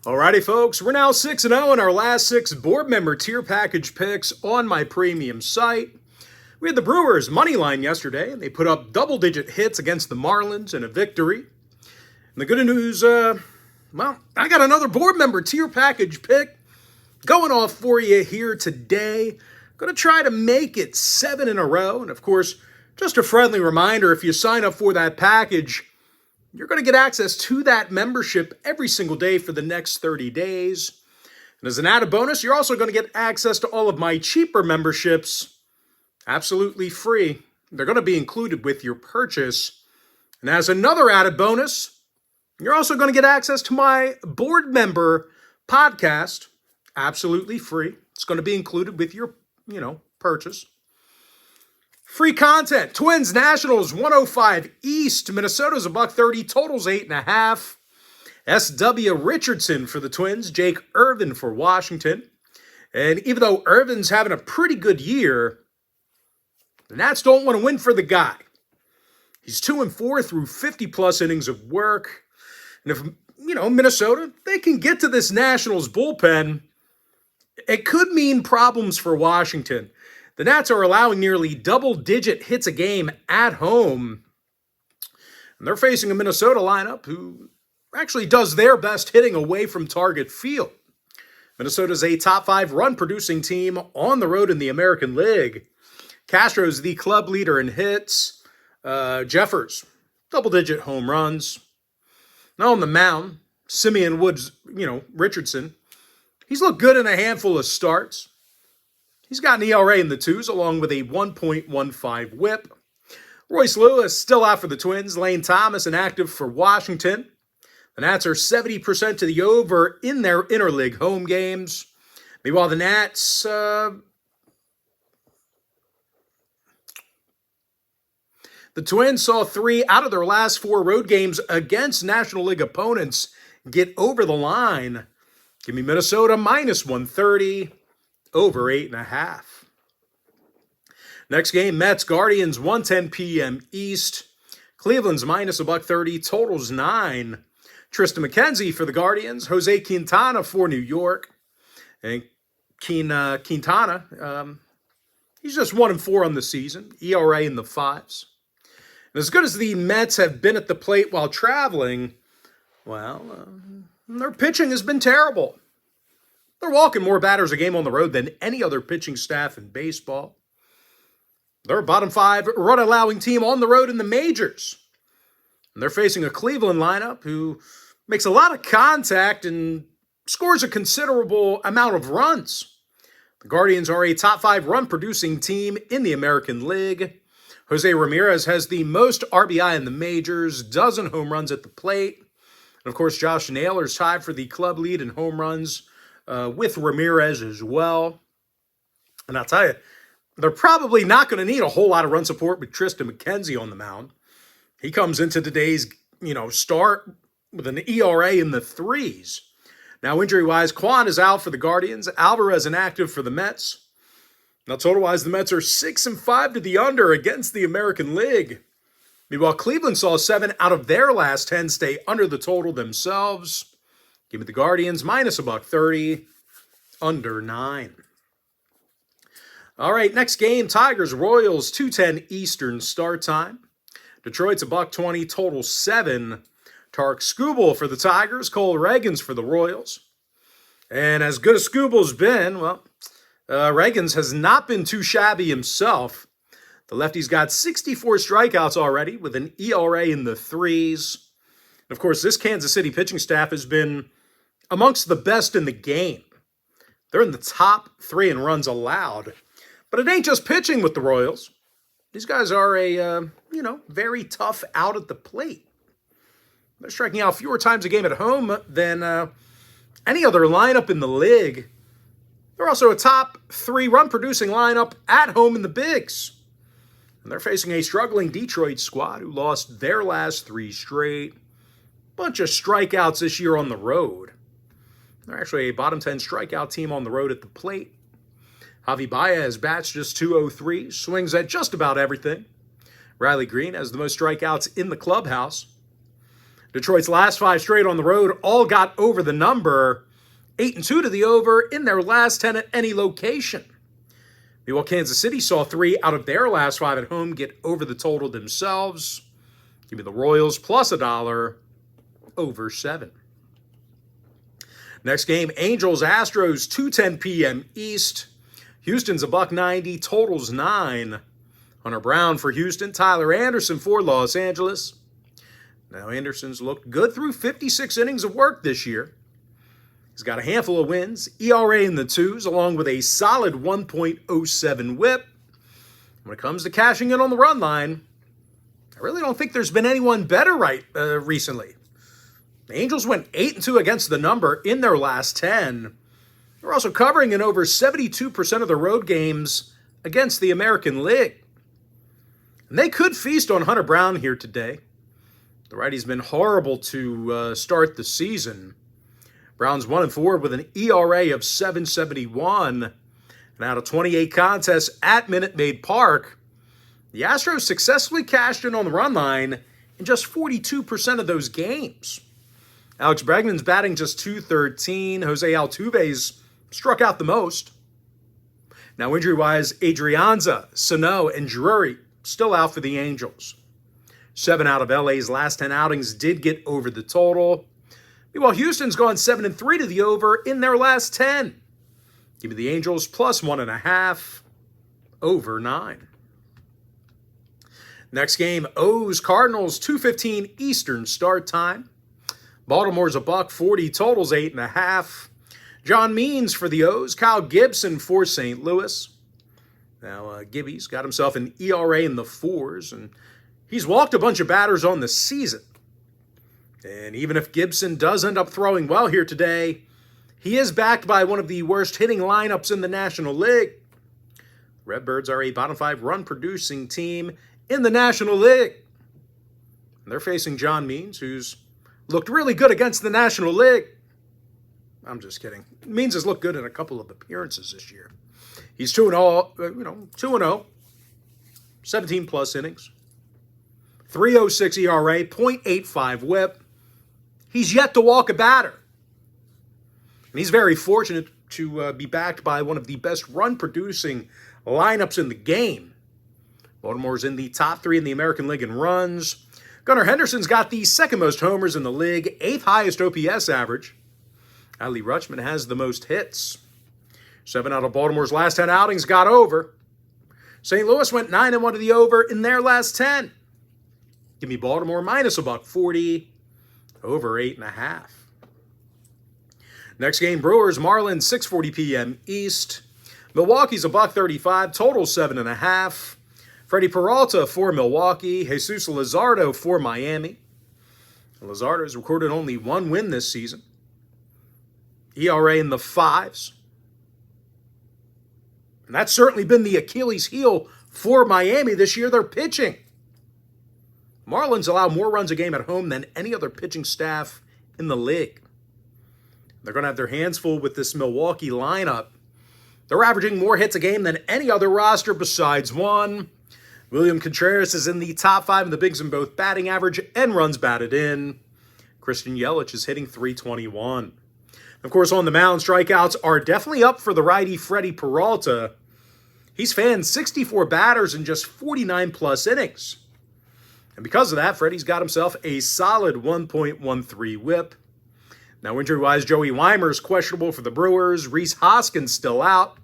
Alrighty, folks, we're now 6-0 in our last 6 board member tier package picks on my premium site. We had the Brewers money line yesterday, and they put up double-digit hits against the Marlins in a victory. And the good news, well, I got another board member tier package pick going off for you here today. Going to try to make it 7 in a row. And of course, just a friendly reminder, if you sign up for that package, you're going to get access to that membership every single day for the next 30 days. And as an added bonus, you're also going to get access to all of my cheaper memberships absolutely free. They're going to be included with your purchase. And as another added bonus, you're also going to get access to my board member podcast absolutely free. It's going to be included with your, purchase. Free content. Twins, Nationals, 105 East. Minnesota's $1.30. Totals 8.5. S.W. Richardson for the Twins. Jake Irvin for Washington. And even though Irvin's having a pretty good year, the Nats don't want to win for the guy. He's 2-4 through 50-plus innings of work. And if, Minnesota, they can get to this Nationals bullpen, it could mean problems for Washington. The Nats are allowing nearly double-digit hits a game at home. And they're facing a Minnesota lineup who actually does their best hitting away from target field. Minnesota's a top 5 run-producing team on the road in the American League. Castro's the club leader in hits. Jeffers, double-digit home runs. Now on the mound, Simeon Woods, Richardson, he's looked good in a handful of starts. He's got an ERA in the 2s along with a 1.15 whip. Royce Lewis still out for the Twins. Lane Thomas inactive for Washington. The Nats are 70% to the over in their interleague home games. Meanwhile, the Nats, the Twins saw 3 out of their last 4 road games against National League opponents get over the line. Give me Minnesota minus 130. Over 8.5. Next game, Mets, Guardians, 1:10 p.m. East. Cleveland's minus $1.30, totals 9. Tristan McKenzie for the Guardians. Jose Quintana for New York. And Quintana, he's just 1-4 on the season. ERA in the 5s. And as good as the Mets have been at the plate while traveling, well, their pitching has been terrible. They're walking more batters a game on the road than any other pitching staff in baseball. They're a bottom 5 run-allowing team on the road in the majors. And they're facing a Cleveland lineup who makes a lot of contact and scores a considerable amount of runs. The Guardians are a top 5 run-producing team in the American League. Jose Ramirez has the most RBI in the majors, dozen home runs at the plate. And of course, Josh Naylor's tied for the club lead in home runs with Ramirez as well. And I'll tell you, they're probably not going to need a whole lot of run support with Tristan McKenzie on the mound. He comes into today's, start with an ERA in the 3s. Now, injury-wise, Kwan is out for the Guardians. Alvarez inactive for the Mets. Now, total-wise, the Mets are 6-5 to the under against the American League. Meanwhile, Cleveland saw 7 out of their last 10 stay under the total themselves. Give me the Guardians minus $1.30, under 9. All right, next game, Tigers, Royals, 2:10 Eastern start time. Detroit's $1.20, total 7. Tarek Skubal for the Tigers, Cole Reagans for the Royals. And as good as Skubal's been, well, Reagans has not been too shabby himself. The lefty's got 64 strikeouts already with an ERA in the 3s. And of course, this Kansas City pitching staff has been amongst the best in the game. They're in the top 3 in runs allowed. But it ain't just pitching with the Royals. These guys are a, very tough out at the plate. They're striking out fewer times a game at home than any other lineup in the league. They're also a top 3 run-producing lineup at home in the Bigs. And they're facing a struggling Detroit squad who lost their last 3 straight. Bunch of strikeouts this year on the road. They're actually a bottom 10 strikeout team on the road at the plate. Javi Baez bats just .203, swings at just about everything. Riley Green has the most strikeouts in the clubhouse. Detroit's last 5 straight on the road all got over the number. 8-2 to the over in their last 10 at any location. Meanwhile, Kansas City saw 3 out of their last 5 at home get over the total themselves. Give me the Royals plus $1 over 7. Next game, Angels Astros 2:10 p.m. East. Houston's $1.90, totals 9. Hunter Brown for Houston, Tyler Anderson for Los Angeles. Now Anderson's looked good through 56 innings of work this year. He's got a handful of wins, ERA in the 2s, along with a solid 1.07 whip. When it comes to cashing in on the run line, I really don't think there's been anyone better recently. The Angels went 8-2 against the number in their last 10. They're also covering in over 72% of their road games against the American League. And they could feast on Hunter Brown here today. The righty's been horrible to start the season. Brown's 1-4 with an ERA of 7.71. And out of 28 contests at Minute Maid Park, the Astros successfully cashed in on the run line in just 42% of those games. Alex Bregman's batting just .213. Jose Altuve's struck out the most. Now, injury-wise, Adrianza, Sano, and Drury still out for the Angels. 7 out of LA's last 10 outings did get over the total. Meanwhile, Houston's gone 7-3 to the over in their last 10. Give me the Angels plus 1.5 over 9. Next game, O's Cardinals, 2:15 Eastern start time. Baltimore's $1.40, totals 8.5. John Means for the O's, Kyle Gibson for St. Louis. Now, Gibby's got himself an ERA in the 4s, and he's walked a bunch of batters on the season. And even if Gibson does end up throwing well here today, he is backed by one of the worst hitting lineups in the National League. Redbirds are a bottom 5 run-producing team in the National League. And they're facing John Means, who's looked really good against the National League. I'm just kidding. Means has looked good in a couple of appearances this year. He's 2-0, 2-0, 17-plus innings, 3.06 ERA, .85 whip. He's yet to walk a batter. And he's very fortunate to be backed by one of the best run-producing lineups in the game. Baltimore's in the top 3 in the American League in runs. Gunnar Henderson's got the 2nd most homers in the league, 8th highest OPS average. Adley Rutschman has the most hits. 7 out of Baltimore's last 10 outings got over. St. Louis went 9-1 to the over in their last 10. Give me Baltimore minus $1.40, over 8.5. Next game, Brewers, Marlins, 6:40 p.m. East. Milwaukee's $1.35, total 7.5. Freddie Peralta for Milwaukee, Jesus Luzardo for Miami. Luzardo's recorded only 1 win this season. ERA in the 5s. And that's certainly been the Achilles heel for Miami this year. They're pitching. Marlins allow more runs a game at home than any other pitching staff in the league. They're going to have their hands full with this Milwaukee lineup. They're averaging more hits a game than any other roster besides one. William Contreras is in the top 5 in the bigs in both batting average and runs batted in. Christian Yelich is hitting .321. Of course, on the mound, strikeouts are definitely up for the righty Freddie Peralta. He's fanned 64 batters in just 49-plus innings. And because of that, Freddie's got himself a solid 1.13 whip. Now, injury-wise, Joey Weimer's questionable for the Brewers. Rhys Hoskins still out.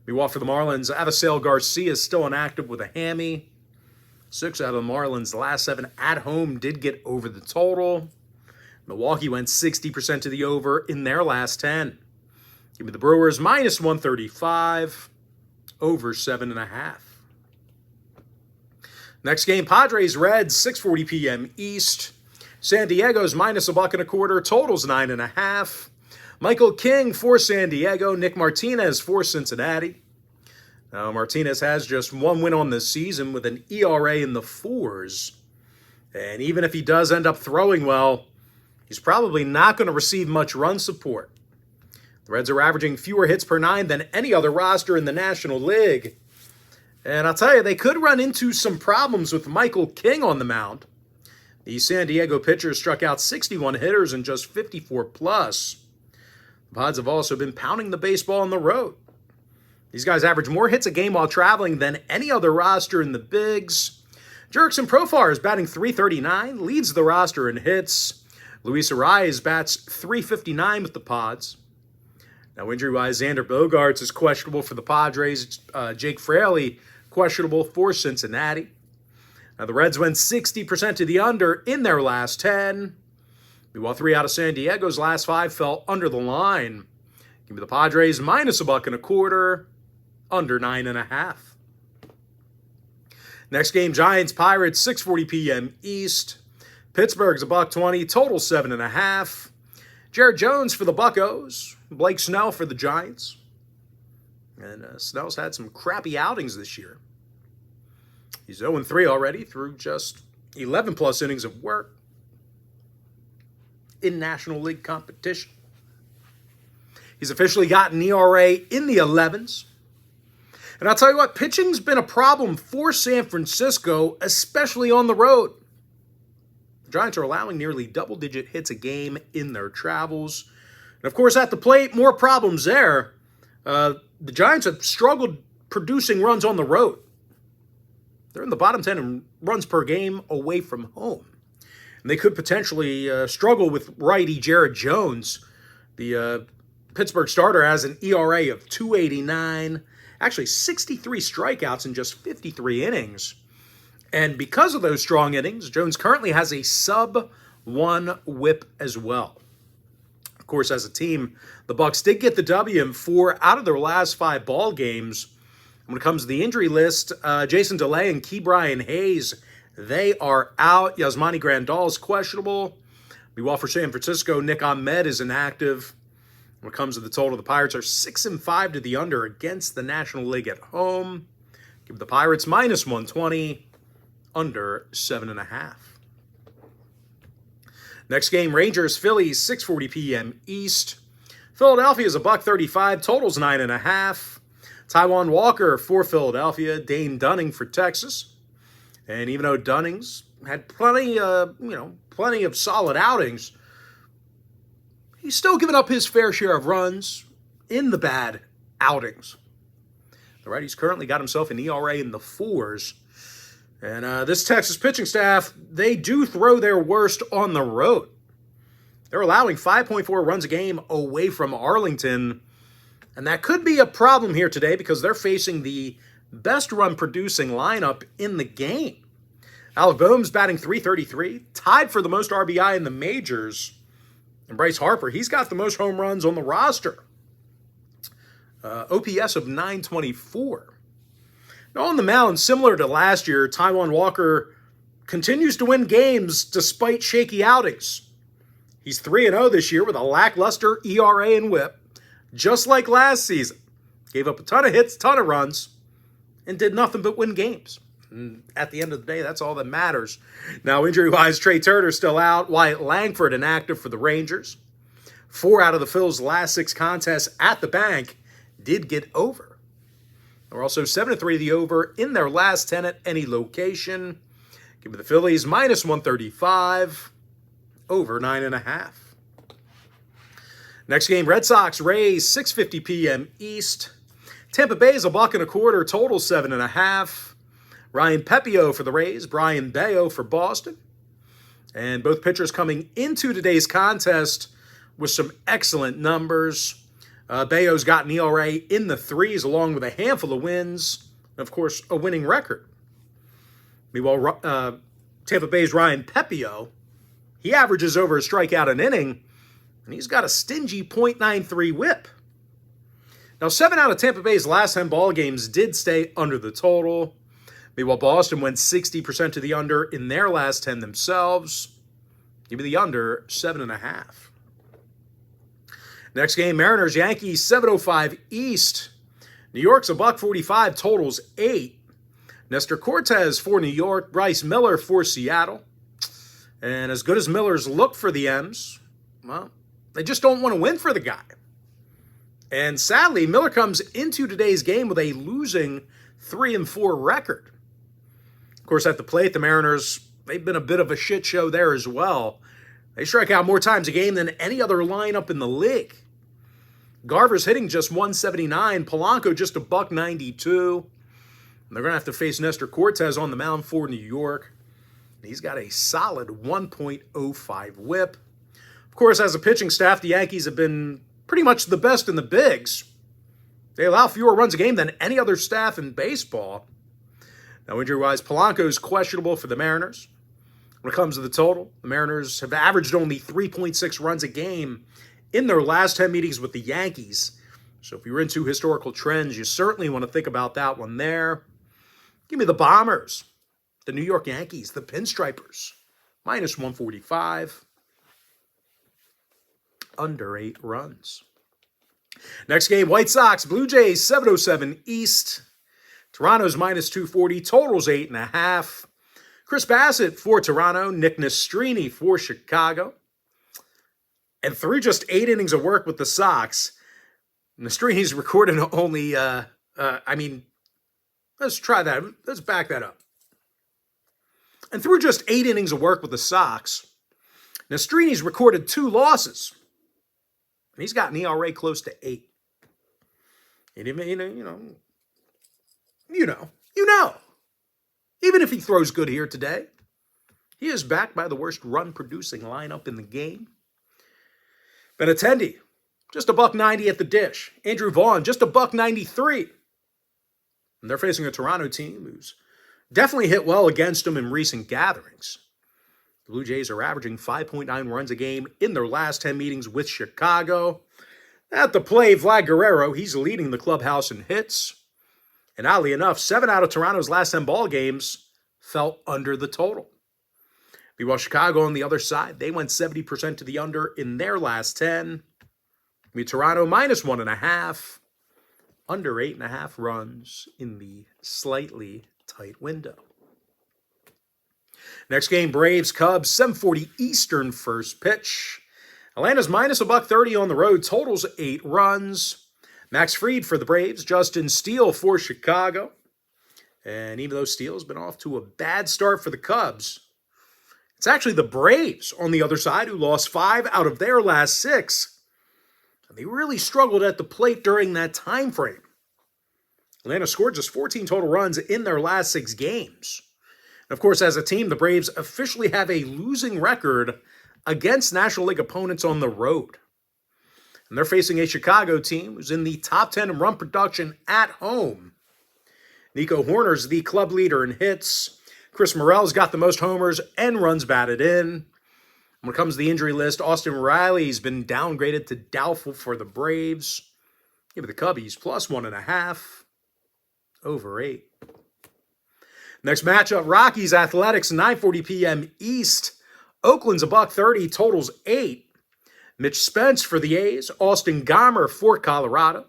Meanwhile, for the Marlins, Avisail Garcia is still inactive with a hammy. 6 out of the Marlins' last 7 at home did get over the total. Milwaukee went 60% to the over in their last 10. Give me the Brewers minus 135, over 7.5. Next game, Padres Reds, 6:40 p.m. East. San Diego's minus $1.25, totals 9.5. Michael King for San Diego, Nick Martinez for Cincinnati. Now, Martinez has just 1 win on the season with an ERA in the 4s. And even if he does end up throwing well, he's probably not going to receive much run support. The Reds are averaging fewer hits per 9 than any other roster in the National League. And I'll tell you, they could run into some problems with Michael King on the mound. The San Diego pitchers struck out 61 hitters in just 54 plus. The Pods have also been pounding the baseball on the road. These guys average more hits a game while traveling than any other roster in the Bigs. Jurickson Profar is batting .339, leads the roster in hits. Luis Arraez bats .359 with the Pods. Now, injury-wise, Xander Bogaerts is questionable for the Padres. Jake Fraley questionable for Cincinnati. Now, the Reds went 60% to the under in their last 10. Meanwhile, 3 out of San Diego's last 5 fell under the line. Give me the Padres minus $1.25, under 9.5. Next game, Giants-Pirates, 6:40 p.m. East. Pittsburgh's $1.20, total 7.5. Jared Jones for the Buccos. Blake Snell for the Giants. And Snell's had some crappy outings this year. He's 0-3 already through just 11-plus innings of work in National League competition. He's officially got an ERA in the 11s. And I'll tell you what, pitching's been a problem for San Francisco, especially on the road. The Giants are allowing nearly double-digit hits a game in their travels. And of course, at the plate, more problems there. The Giants have struggled producing runs on the road. They're in the bottom 10 in runs per game away from home. And they could potentially struggle with righty Jared Jones. The Pittsburgh starter has an ERA of .289, actually 63 strikeouts in just 53 innings. And because of those strong innings, Jones currently has a sub-1 whip as well. Of course, as a team, the Bucs did get the W in 4 out of their last 5 ball games. When it comes to the injury list, Jason DeLay and Ke'Bryan Hayes, they are out. Yasmani Grandal is questionable. Meanwhile, for San Francisco, Nick Ahmed is inactive. When it comes to the total, the Pirates are 6-5 to the under against the National League at home. Give the Pirates minus 120, under 7.5. Next game, Rangers-Phillies, 6:40 p.m. East. Philadelphia is $1.35, totals 9.5. Taijuan Walker for Philadelphia, Dane Dunning for Texas. And even though Dunning's had plenty of solid outings, he's still giving up his fair share of runs in the bad outings. The righty's currently got himself an ERA in the 4s. And this Texas pitching staff, they do throw their worst on the road. They're allowing 5.4 runs a game away from Arlington. And that could be a problem here today because they're facing the best run-producing lineup in the game. Alec Boehm's batting .333, tied for the most RBI in the majors. And Bryce Harper, he's got the most home runs on the roster. OPS of .924. Now on the mound, similar to last year, Taijuan Walker continues to win games despite shaky outings. He's 3-0 this year with a lackluster ERA and whip. Just like last season, gave up a ton of hits, ton of runs, and did nothing but win games. And at the end of the day, that's all that matters. Now, injury-wise, Trey Turner's still out. Wyatt Langford inactive for the Rangers. 4 out of the Phils' last 6 contests at the bank did get over. They're also 7-3 the over in their last 10 at any location. Give me the Phillies minus 135, over 9.5. Next game, Red Sox, Rays, 6:50 p.m. East. Tampa Bay is $1.25, total 7.5. Ryan Pepio for the Rays, Brian Bayo for Boston. And both pitchers coming into today's contest with some excellent numbers. Bayo's got an ERA in the 3s along with a handful of wins. And of course, a winning record. Meanwhile, Tampa Bay's Ryan Pepio, he averages over a strikeout an inning. And he's got a stingy .93 whip. Now, 7 out of Tampa Bay's last 10 ball games did stay under the total. Meanwhile, Boston went 60% to the under in their last 10 themselves. Give me the under, 7.5. Next game, Mariners-Yankees, 7:05 East. New York's $1.45, totals 8. Nestor Cortez for New York, Bryce Miller for Seattle. And as good as Miller's look for the M's, well, they just don't want to win for the guy. And sadly, Miller comes into today's game with a losing 3-4 record. Of course, at the plate, the Mariners they've been a bit of a shit show there as well. They strike out more times a game than any other lineup in the league. Garver's hitting just 179, Polanco just a $192. They're going to have to face Nestor Cortez on the mound for New York. He's got a solid 1.05 whip. Of course, as a pitching staff, the Yankees have been pretty much the best in the bigs. They allow fewer runs a game than any other staff in baseball. Now, injury-wise, Polanco's questionable for the Mariners. When it comes to the total, the Mariners have averaged only 3.6 runs a game in their last 10 meetings with the Yankees. So if you're into historical trends, you certainly want to think about that one there. Give me the Bombers, the New York Yankees, the Pinstripers, minus 145, under 8 runs. Next game, White Sox, Blue Jays, 7:07 East. Toronto's minus 240, totals 8.5. Chris Bassett for Toronto, Nick Nastrini for Chicago. And through just 8 innings of work with the Sox, Nastrini's recorded only, let's try that. Let's back that up. And through just 8 innings of work with the Sox, Nastrini's recorded 2 losses. And he's got an ERA close to 8. And you know. Even if he throws good here today, he is backed by the worst run-producing lineup in the game. Benintendi, just a $190 at the dish. Andrew Vaughn, just a $193. And they're facing a Toronto team who's definitely hit well against them in recent gatherings. The Blue Jays are averaging 5.9 runs a game in their last 10 meetings with Chicago. At the plate, Vlad Guerrero, he's leading the clubhouse in hits. And oddly enough, 7 out of Toronto's last 10 ball games fell under the total. Meanwhile, Chicago on the other side, they went 70% to the under in their last 10. Toronto minus 1.5, under 8.5 runs in the slightly tight window. Next game, Braves, Cubs, 7:40 Eastern first pitch. Atlanta's minus $1.30 on the road, totals 8 runs. Max Fried for the Braves, Justin Steele for Chicago. And even though Steele's been off to a bad start for the Cubs, it's actually the Braves on the other side who lost 5 out of their last 6. And they really struggled at the plate during that time frame. Atlanta scored just 14 total runs in their last 6 games. And of course, as a team, the Braves officially have a losing record against National League opponents on the road. And they're facing a Chicago team who's in the top 10 in run production at home. Nico Hoerner's the club leader in hits. Chris Morel's got the most homers and runs batted in. When it comes to the injury list, Austin Riley's been downgraded to doubtful for the Braves. Give me the Cubbies, plus 1.5, over 8. Next matchup, Rockies Athletics, 9:40 p.m. East. Oakland's $1.30, totals 8. Mitch Spence for the A's, Austin Gomber for Colorado.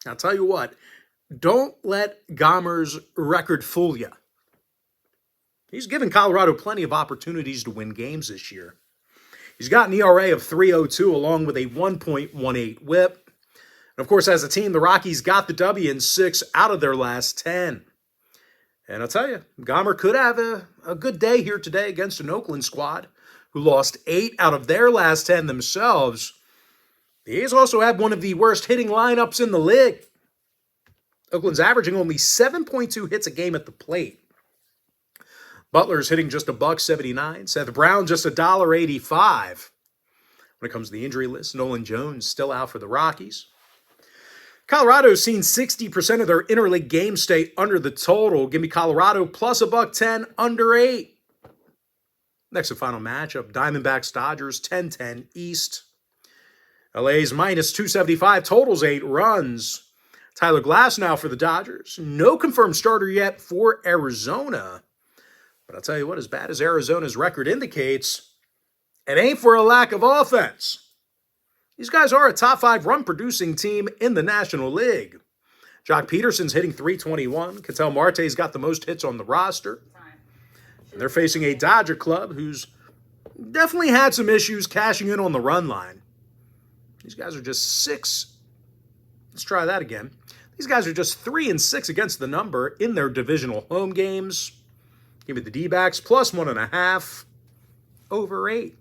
I'll tell you what, don't let Gomber's record fool you. He's given Colorado plenty of opportunities to win games this year. He's got an ERA of 3.02 along with a 1.18 whip. And of course, as a team, the Rockies got the W in 6 out of their last 10. And I'll tell you, Gomber could have a good day here today against an Oakland squad who lost 8 out of their last 10 themselves. The A's also have one of the worst hitting lineups in the league. Oakland's averaging only 7.2 hits a game at the plate. Butler's hitting just a $1.79. Seth Brown just $1.85. When it comes to the injury list, Nolan Jones still out for the Rockies. Colorado's seen 60% of their interleague games stay under the total. Give me Colorado plus $1.10, under 8. Next and final matchup, Diamondbacks Dodgers, 10:10 East. LA's minus 275, totals 8 runs. Tyler Glass now for the Dodgers. No confirmed starter yet for Arizona. But I'll tell you what, as bad as Arizona's record indicates, it ain't for a lack of offense. These guys are a top 5 run-producing team in the National League. Jock Peterson's hitting .321. Ketel Marte's got the most hits on the roster. And they're facing a Dodger club who's definitely had some issues cashing in on the run line. These guys are just 6. Let's try that again. These guys are just 3-6 against the number in their divisional home games. Give me the D-backs plus 1.5 over 8.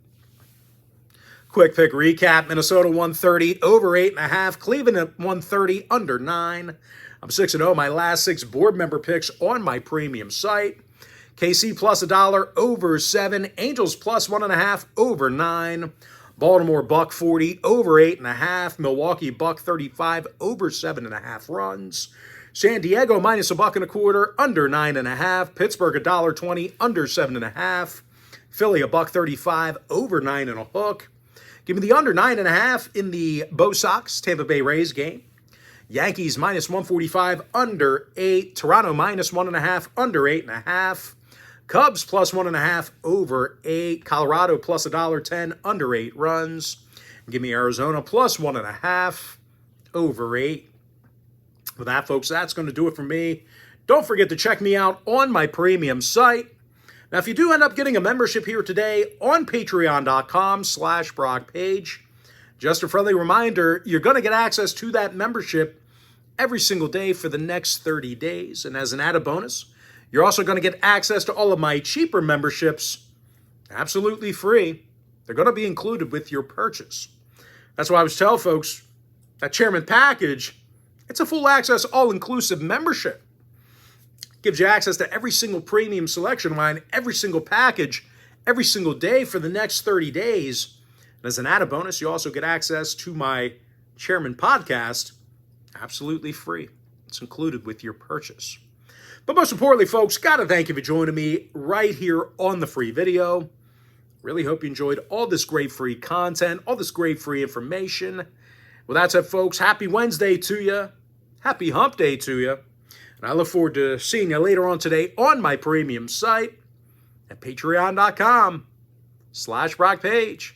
Quick pick recap. Minnesota 130 over 8.5. Cleveland at 130 under 9. I'm 6-0. My last 6 board member picks on my premium site. KC plus $1 over 7. Angels plus 1.5 over 9. Baltimore $1.40 over 8.5. Milwaukee $1.35 over 7.5 runs. San Diego minus $1.25 under 9.5. Pittsburgh $1.20 under 7.5. Philly $1.35 over 9.5. Give me the under 9.5 in the Bo Sox Tampa Bay Rays game. Yankees minus 145 under 8. Toronto minus 1.5 under 8.5. Cubs plus 1.5 over 8. Colorado plus $1.10 under 8 runs. Give me Arizona plus 1.5 over 8. With that, folks, that's going to do it for me. Don't forget to check me out on my premium site. Now, if you do end up getting a membership here today on patreon.com/BrockPage, just a friendly reminder, you're going to get access to that membership every single day for the next 30 days. And as an added bonus, you're also going to get access to all of my cheaper memberships absolutely free. They're going to be included with your purchase. That's why I always tell folks that Chairman Package, it's a full access, all-inclusive membership. Gives you access to every single premium selection line, every single package, every single day for the next 30 days. And as an added bonus, you also get access to my Chairman podcast absolutely free. It's included with your purchase. But most importantly, folks, got to thank you for joining me right here on the free video. Really hope you enjoyed all this great free content, all this great free information. With that said, folks, happy Wednesday to you. Happy hump day to you. And I look forward to seeing you later on today on my premium site at patreon.com/BrockPage.